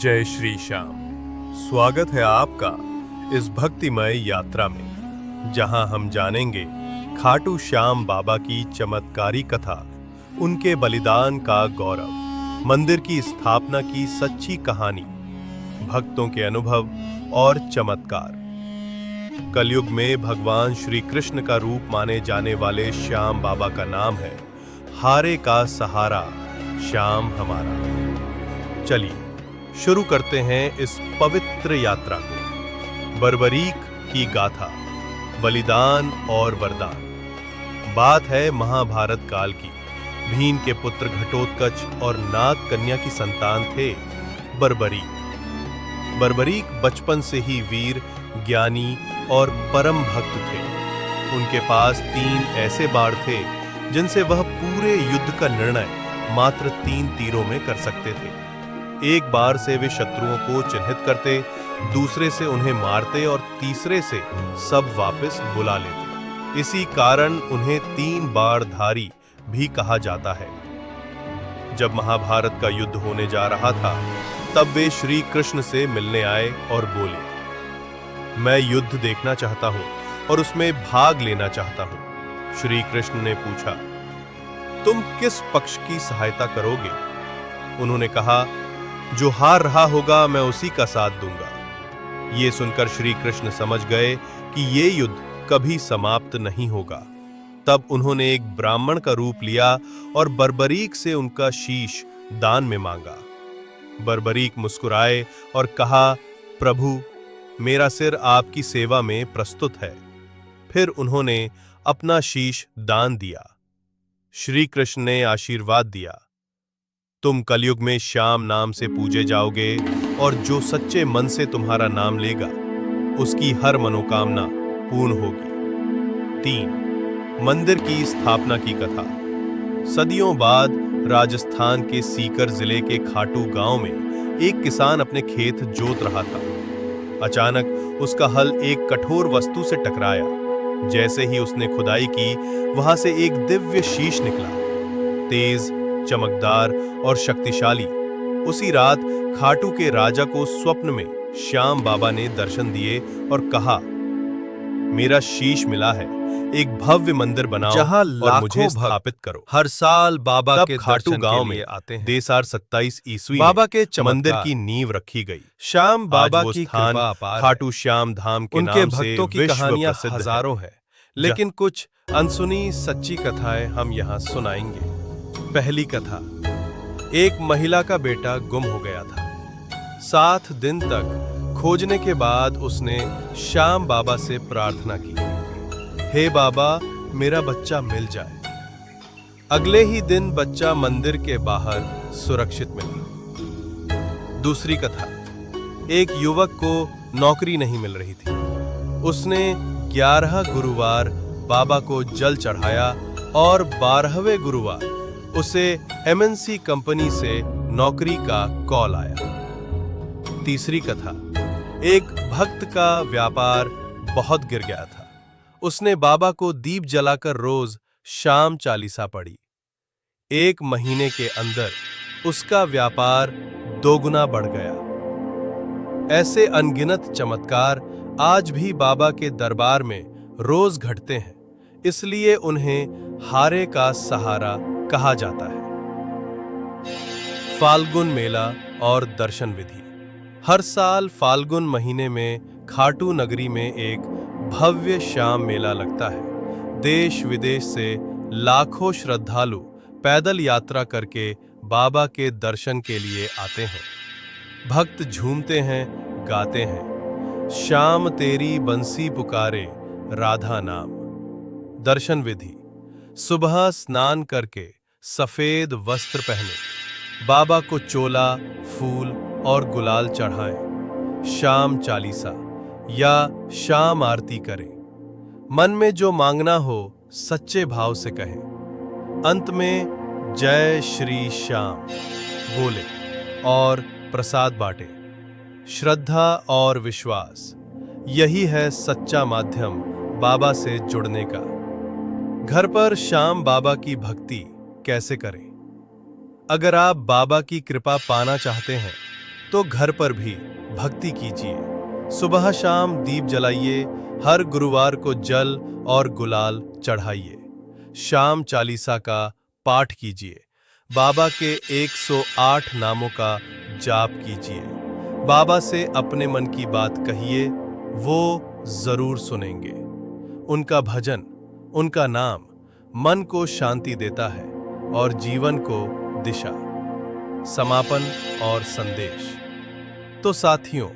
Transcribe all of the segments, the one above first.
जय श्री श्याम। स्वागत है आपका इस भक्तिमय यात्रा में, जहां हम जानेंगे खाटू श्याम बाबा की चमत्कारी कथा, उनके बलिदान का गौरव, मंदिर की स्थापना की सच्ची कहानी, भक्तों के अनुभव और चमत्कार। कलयुग में भगवान श्री कृष्ण का रूप माने जाने वाले श्याम बाबा का नाम है हारे का सहारा, श्याम हमारा। चलिए शुरू करते हैं इस पवित्र यात्रा को। बर्बरीक की गाथा, बलिदान और वरदान। बात है महाभारत काल की। भीम के पुत्र घटोत्कच और नाग कन्या की संतान थे बर्बरीक। बर्बरीक बचपन से ही वीर, ज्ञानी और परम भक्त थे। उनके पास 3 ऐसे बाण थे जिनसे वह पूरे युद्ध का निर्णय मात्र 3 तीरों में कर सकते थे। एक बार से वे शत्रुओं को चिन्हित करते, दूसरे से उन्हें मारते और तीसरे से सब वापस बुला लेते। इसी कारण उन्हें 3 बाणधारी भी कहा जाता है। जब महाभारत का युद्ध होने जा रहा था, तब वे श्री कृष्ण से मिलने आए और बोले, मैं युद्ध देखना चाहता हूं और उसमें भाग लेना चाहता हूं। श्री कृष्ण ने पूछा, तुम किस पक्ष की सहायता करोगे? उन्होंने कहा, जो हार रहा होगा मैं उसी का साथ दूंगा। ये सुनकर श्री कृष्ण समझ गए कि ये युद्ध कभी समाप्त नहीं होगा। तब उन्होंने एक ब्राह्मण का रूप लिया और बर्बरीक से उनका शीश दान में मांगा। बर्बरीक मुस्कुराए और कहा, प्रभु, मेरा सिर आपकी सेवा में प्रस्तुत है। फिर उन्होंने अपना शीश दान दिया। श्री कृष्ण ने आशीर्वाद दिया, तुम कलयुग में श्याम नाम से पूजे जाओगे और जो सच्चे मन से तुम्हारा नाम लेगा उसकी हर मनोकामना पूर्ण होगी। 3. मंदिर की स्थापना की कथा। सदियों बाद राजस्थान के सीकर जिले के खाटू गांव में एक किसान अपने खेत जोत रहा था। अचानक उसका हल एक कठोर वस्तु से टकराया। जैसे ही उसने खुदाई की, वहां से एक दिव्य शीश निकला, तेज, चमकदार और शक्तिशाली। उसी रात खाटू के राजा को स्वप्न में श्याम बाबा ने दर्शन दिए और कहा, मेरा शीश मिला है, एक भव्य मंदिर बनाओ जहां और मुझे स्थापित करो। हर साल बाबा के खाटू गांव में आते हैं। देसार 27 ईस्वी बाबा के मंदिर की नींव रखी गई। श्याम बाबा आज वो की स्थान कृपा अपार है। खाटू श्याम धाम के उनके नाम से भक्तों की विश्व कहानियां प्रसिद्ध हजारों हैं, लेकिन कुछ अनसुनी सच्ची कथाएं हम यहाँ सुनाएंगे। पहली कथा। एक महिला का बेटा गुम हो गया था। 7 दिन तक खोजने के बाद उसने श्याम बाबा से प्रार्थना की, हे बाबा, मेरा बच्चा मिल जाए। अगले ही दिन बच्चा मंदिर के बाहर सुरक्षित मिला। दूसरी कथा। एक युवक को नौकरी नहीं मिल रही थी। उसने 11 गुरुवार बाबा को जल चढ़ाया और 12वें गुरुवार उसे MNC कंपनी से नौकरी का कॉल आया। तीसरी कथा। एक भक्त का व्यापार बहुत गिर गया था। उसने बाबा को दीप जलाकर रोज शाम चालीसा पढ़ी। 1 महीने के अंदर उसका व्यापार 2 गुना बढ़ गया। ऐसे अनगिनत चमत्कार आज भी बाबा के दरबार में रोज घटते हैं, इसलिए उन्हें हारे का सहारा कहा जाता है। फाल्गुन मेला और दर्शन विधि। हर साल फाल्गुन महीने में खाटू नगरी में एक भव्य श्याम मेला लगता है। देश विदेश से लाखों श्रद्धालु पैदल यात्रा करके बाबा के दर्शन के लिए आते हैं। भक्त झूमते हैं, गाते हैं, श्याम तेरी बंसी पुकारे राधा नाम। दर्शन विधि। सुबह स्नान करके सफेद वस्त्र पहने, बाबा को चोला, फूल और गुलाल चढ़ाएं। शाम चालीसा या शाम आरती करें। मन में जो मांगना हो सच्चे भाव से कहें। अंत में जय श्री श्याम बोले और प्रसाद बांटे। श्रद्धा और विश्वास, यही है सच्चा माध्यम बाबा से जुड़ने का। घर पर श्याम बाबा की भक्ति कैसे करें? अगर आप बाबा की कृपा पाना चाहते हैं तो घर पर भी भक्ति कीजिए। सुबह शाम दीप जलाइए, हर गुरुवार को जल और गुलाल चढ़ाइए। शाम चालीसा का पाठ कीजिए। बाबा के 108 नामों का जाप कीजिए। बाबा से अपने मन की बात कहिए, वो जरूर सुनेंगे। उनका भजन, उनका नाम मन को शांति देता है और जीवन को दिशा। समापन और संदेश। तो साथियों,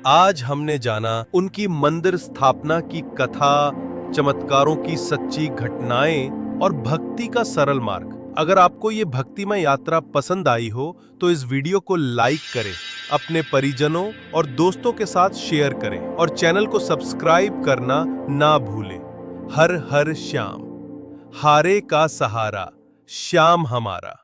आज हमने जाना उनकी मंदिर स्थापना की कथा, चमत्कारों की सच्ची घटनाएं और भक्ति का सरल मार्ग। अगर आपको ये भक्तिमय यात्रा पसंद आई हो तो इस वीडियो को लाइक करें, अपने परिजनों और दोस्तों के साथ शेयर करें और चैनल को सब्सक्राइब करना ना भूलें। हर हर श्याम, हारे का सहारा, श्याम हमारा।